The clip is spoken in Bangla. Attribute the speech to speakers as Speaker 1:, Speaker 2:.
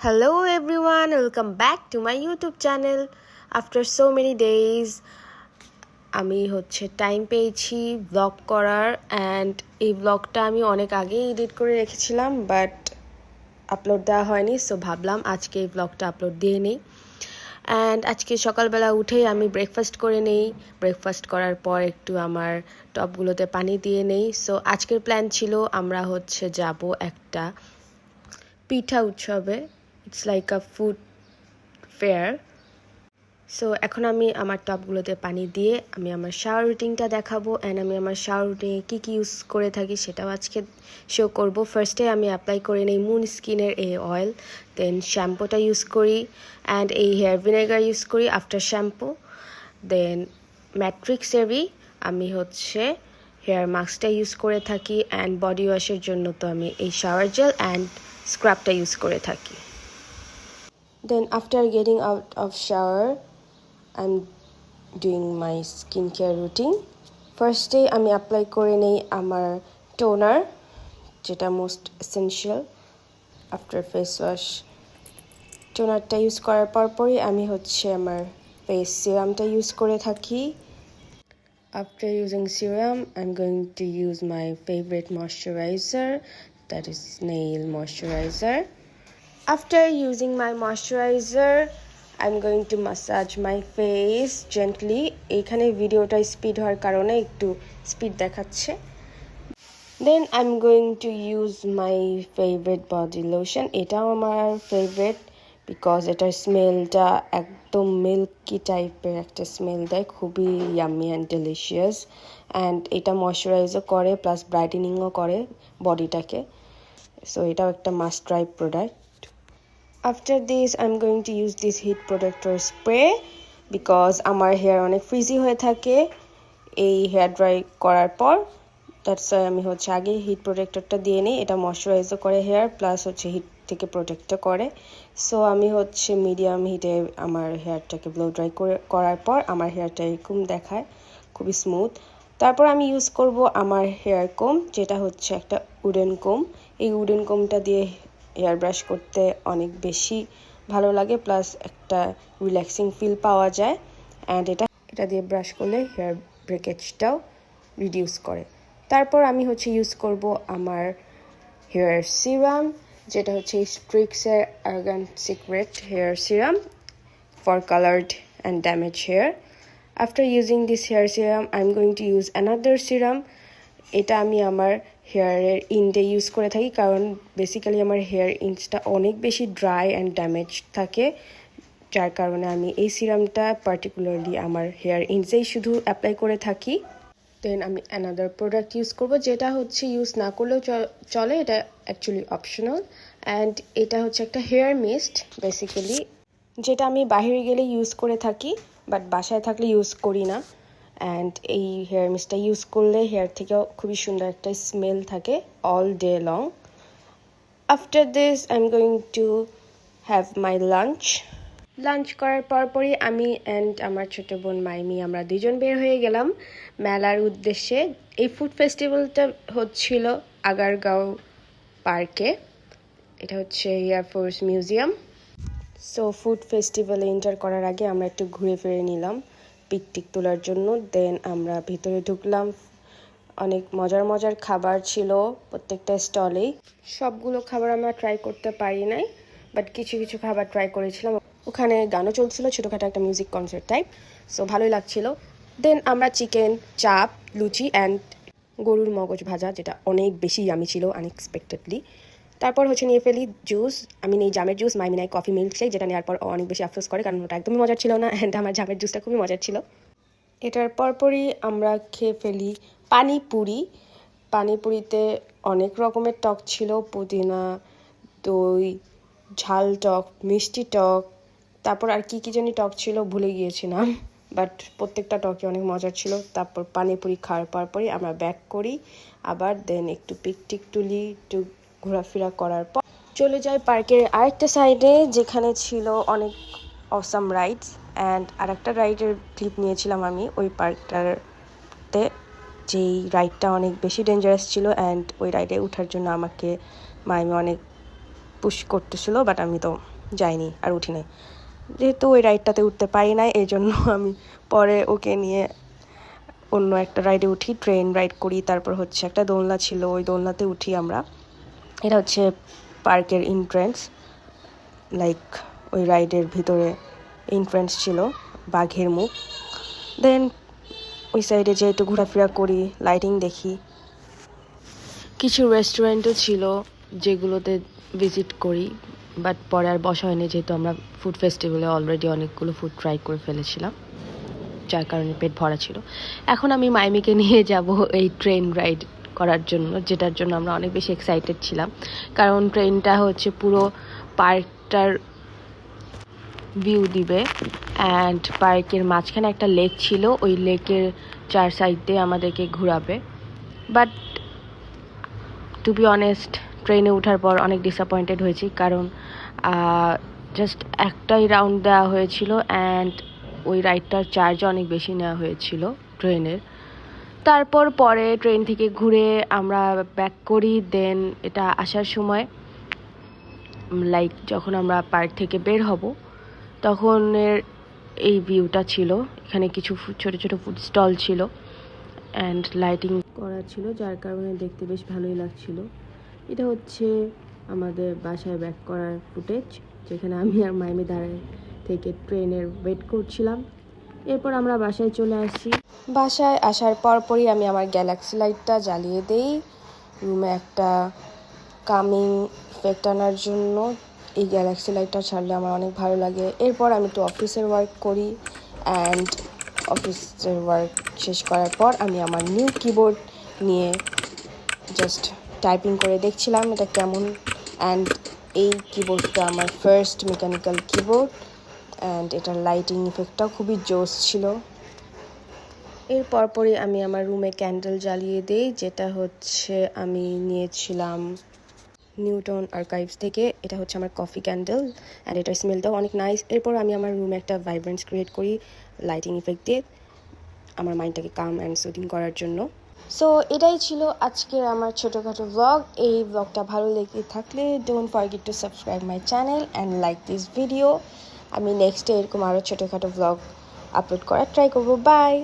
Speaker 1: Hello everyone, welcome back to my YouTube channel. After so many days, আমি টাইম পেয়েছি ব্লগ করার অ্যান্ড এই ব্লগটা আমি অনেক আগেই এডিট করে রেখেছিলাম বাট আপলোড দেওয়া হয়নি, সো ভাবলাম আজকে এই ব্লগটা আপলোড দিয়ে নিই। অ্যান্ড আজকে সকালবেলা উঠেই আমি ব্রেকফাস্ট করে নেই। ব্রেকফাস্ট করার পর একটু আমার টবগুলোতে পানি দিয়ে নেই। সো আজকের প্ল্যান ছিল আমরা যাব একটা পিঠা উৎসবে। It's like a food fair. So এখন আমি আমার টবগুলোতে পানি দিয়ে আমি আমার শাওয়ার রুটিনটা দেখাবো অ্যান্ড আমি আমার শাওয়ার রুটিনে কী কী ইউজ করে থাকি সেটাও আজকে শো করব। ফার্স্টে আমি অ্যাপ্লাই করে নিই মুন স্কিনের এই অয়েল, দেন শ্যাম্পুটা ইউজ করি অ্যান্ড এই হেয়ার ভিনেগার ইউজ করি আফটার শ্যাম্পু। দেন ম্যাট্রিক্সেরই আমি হেয়ার মাস্কটা ইউজ করে থাকি অ্যান্ড বডি ওয়াশের জন্য তো আমি এই শাওয়ার জেল অ্যান্ড স্ক্রাবটা ইউজ করে থাকি। Then after getting out of shower, I'm doing my skincare routine. First day আমি অ্যাপ্লাই করে নেই আমার টোনার, যেটা most essential after face wash. টোনারটা ইউজ করার পরই আমি আমার ফেস সিরামটা ইউজ করে থাকি। After using serum, I'm going to use my favorite moisturizer, that is nail moisturizer. After using my moisturizer, I'm going to massage my face gently. এখানে ভিডিওটা স্পিড হওয়ার কারণে একটু স্পিড দেখাচ্ছে। Then I'm going to use my favorite body lotion. এটাও আমার ফেভারিট বিকজ এটার স্মেলটা একদম মিল্কি টাইপের একটা স্মেল দেয়, খুবই ইয়াম্মি অ্যান্ড ডেলিশিয়াস। অ্যান্ড এটা ময়শ্চারাইজও করে প্লাস ব্রাইটেনিংও করে বডিটাকে। সো এটাও একটা must try product. After this, I'm going to use this heat protector spray because আমার হেয়ার অনেক ফ্রিজি হয়ে থাকে এই হেয়ার ড্রাই করার পর। দ্যাটস ওয়াই আমি আগে হিট প্রোটেক্টরটা দিয়ে নিই। এটা ময়শ্চারাইজও করে হেয়ার প্লাস হিট থেকে প্রোটেক্টও করে। সো আমি মিডিয়াম হিটে আমার হেয়ারটাকে ব্লো ড্রাই করার পর আমার হেয়ারটা এরকম দেখায়, খুবই স্মুথ। তারপর আমি ইউজ করব আমার হেয়ার কোম, যেটা একটা উডেন কোম। এই উডেন কোমটা দিয়ে হেয়ার ব্রাশ করতে অনেক বেশি ভালো লাগে প্লাস একটা রিল্যাক্সিং ফিল পাওয়া যায় অ্যান্ড এটা দিয়ে ব্রাশ করলে হেয়ার ব্রেকেজটাও রিডিউস করে। তারপর আমি ইউজ করব আমার হেয়ার সিরাম, যেটা স্ট্রিক্সের argan secret hair serum for coloured and damage hair. After using this hair serum I am going to use another serum. এটা আমি আমার হেয়ারের ইন্ডে ইউজ করে থাকি কারণ বেসিক্যালি আমার হেয়ার ইন্ডসটা অনেক বেশি ড্রাই অ্যান্ড ড্যামেজ থাকে, যার কারণে আমি এই সিরামটা পার্টিকুলারলি আমার হেয়ার ইন্ডসেই শুধু অ্যাপ্লাই করে থাকি। দেন আমি অ্যানাদার প্রোডাক্ট ইউজ করব, যেটা ইউজ না করলেও চলে, এটা অ্যাকচুয়ালি অপশনাল অ্যান্ড এটা একটা হেয়ার মিস্ট বেসিক্যালি, যেটা আমি বাইরে গেলে ইউজ করে থাকি বাট বাসায় থাকলে ইউজ করি না। অ্যান্ড এই হেয়ার মিস্টটা ইউজ করলে হেয়ার থেকেও খুবই সুন্দর একটা স্মেল থাকে all day long. After this I am going to have my lunch করার পরই আমি অ্যান্ড আমার ছোট বোন মাইমি আমরা দুজন বের হয়ে গেলাম মেলার উদ্দেশ্যে। এই ফুড ফেস্টিভ্যালটা হচ্ছিল আগারগাঁও পার্কে। এটা এয়ারফোর্স মিউজিয়াম। সো ফুড ফেস্টিভ্যালে এন্টার করার আগে আমরা একটু ঘুরে ফিরে নিলাম পিকটিক তোলার জন্য। দেন আমরা ভিতরে ঢুকলাম। অনেক মজার মজার খাবার ছিল প্রত্যেকটা স্টলেই। সবগুলো খাবার আমরা ট্রাই করতে পারি নাই বাট কিছু কিছু খাবার ট্রাই করেছিলাম। ওখানে গানও চলছিল, ছোটোখাটো একটা মিউজিক কনসার্ট টাইপ, সো ভালোই লাগছিল। দেন আমরা চিকেন, চাপ, লুচি অ্যান্ড গরুর মগজ ভাজা, যেটা অনেক বেশি ইয়ামি ছিল আনএক্সপেক্টেডলি। তারপর নিয়ে ফেলি জুস। আমি নেই জামের জুস, মাইমি নাই কফি মিল্কশেক, যেটা নেওয়ার পর অনেক বেশি আফসোস করে কারণ ওটা একদমই মজার ছিল না অ্যান্ড আমার জামের জুসটা খুবই মজার ছিল। এটার পরপরই আমরা খেয়ে ফেলি পানিপুরি। পানিপুরিতে অনেক রকমের টক ছিল, পুদিনা, দই, ঝাল টক, মিষ্টি টক, তারপর আর কি জানি টক ছিল ভুলে গিয়েছিলাম বাট প্রত্যেকটা টকই অনেক মজার ছিল। তারপর পানিপুরি খাওয়ার পরই আমরা ব্যাক করি আবার। দেন একটু পিকটিক তুলি, একটু ঘোরাফেরা করার পর চলে যাই পার্কের আরেকটা সাইডে, যেখানে ছিল অনেক অসাম রাইডস অ্যান্ড আরেকটা রাইডের ক্লিপ নিয়েছিলাম আমি ওই পার্কটাতে, যেই রাইডটা অনেক বেশি ডেঞ্জারাস ছিল অ্যান্ড ওই রাইডে ওঠার জন্য আমাকে মাইমি অনেক পুশ করতেছিল, বাট আমি তো যাইনি আর উঠি নাই। যেহেতু ওই রাইডটাতে উঠতে পারি নাই, এই জন্য আমি পরে ওকে নিয়ে অন্য একটা রাইডে উঠি, ট্রেন রাইড করি। তারপর হচ্ছে একটা দোলনা ছিল, ওই দোলনাতে উঠি আমরা। এটা হচ্ছে পার্কের এন্ট্রেন্স, লাইক ওই রাইডের ভিতরে এন্ট্রেন্স ছিল, বাঘের মুখ। দেন ওই সাইডে যে একটু ঘোরাফেরা করি, লাইটিং দেখি। কিছু রেস্টুরেন্টও ছিল যেগুলোতে ভিজিট করি, বাট পরে আর বসা হয়নি, যেহেতু আমরা ফুড ফেস্টিভ্যালে অলরেডি অনেকগুলো ফুড ট্রাই করে ফেলেছিলাম, যার কারণে পেট ভরা ছিল। এখন আমি মাইমিকে নিয়ে যাব এই ট্রেন রাইড করার জন্য, যেটার জন্য আমরা অনেক বেশি এক্সাইটেড ছিলাম, কারণ ট্রেনটা হচ্ছে পুরো পার্কটার ভিউ দিবে। অ্যান্ড পার্কের মাঝখানে একটা লেক ছিল, ওই লেকের 4 সাইডে আমাদেরকে ঘোরাবে। বাট টু বি অনেস্ট, ট্রেনে ওঠার পর অনেক ডিসঅ্যাপয়েন্টেড হয়েছি, কারণ জাস্ট একটাই রাউন্ড দেওয়া হয়েছিল অ্যান্ড ওই রাইডটার চার্জ অনেক বেশি নেওয়া হয়েছিল ট্রেনের। তারপর পরে ট্রেন থেকে ঘুরে আমরা ব্যাক করি। দেন এটা আসার সময়, লাইক যখন আমরা পার্ক থেকে বের হব, তখন এই ভিউটা ছিল। এখানে কিছু ছোট ছোট ফুড স্টল ছিল অ্যান্ড লাইটিং করা ছিল, যার কারণে দেখতে বেশ ভালোই লাগছিল। এটা হচ্ছে আমাদের বাসায় ব্যাক করার ফুটেজ, যেখানে আমি আর মাইমি দাঁড়ায় থেকে ট্রেনের ওয়েট করছিলাম। এরপর আমরা বাসায় চলে আসি। বাসায় আসার পরপরই আমি আমার গ্যালাক্সি লাইটটা জ্বালিয়ে দেই, রুমে একটা কামিং ইফেক্ট আনার জন্য। এই গ্যালাক্সি লাইটটা ছাড়লে আমার অনেক ভালো লাগে। এরপর আমি একটু অফিসের ওয়ার্ক করি অ্যান্ড অফিসের ওয়ার্ক শেষ করার পর আমি আমার নিউ কিবোর্ড নিয়ে জাস্ট টাইপিং করে দেখছিলাম এটা কেমন। অ্যান্ড এই কিবোর্ডটা আমার ফার্স্ট মেকানিক্যাল কিবোর্ড অ্যান্ড এটার লাইটিং ইফেক্টটাও খুবই জোস ছিল। এর পরপরই আমি আমার রুমে ক্যান্ডেল জ্বালিয়ে দিই, যেটা হচ্ছে আমি নিয়েছিলাম নিউটন আর্কাইভস থেকে। এটা হচ্ছে আমার কফি ক্যান্ডেল অ্যান্ড এটার স্মেলটাও অনেক নাইস। এরপর আমি আমার রুমে একটা ভাইব্রেন্স ক্রিয়েট করি লাইটিং ইফেক্ট দিয়ে, আমার মাইন্ডটাকে কাম অ্যান্ড সুদিং করার জন্য। সো এটাই ছিল আজকের আমার ছোটোখাটো ব্লগ। এই ব্লগটা ভালো লেগে থাকলে don't forget to subscribe my channel and like this video. আমি নেক্সটে এরকম আরও ছোটোখাটো ব্লগ আপলোড করার ট্রাই করবো। বাই।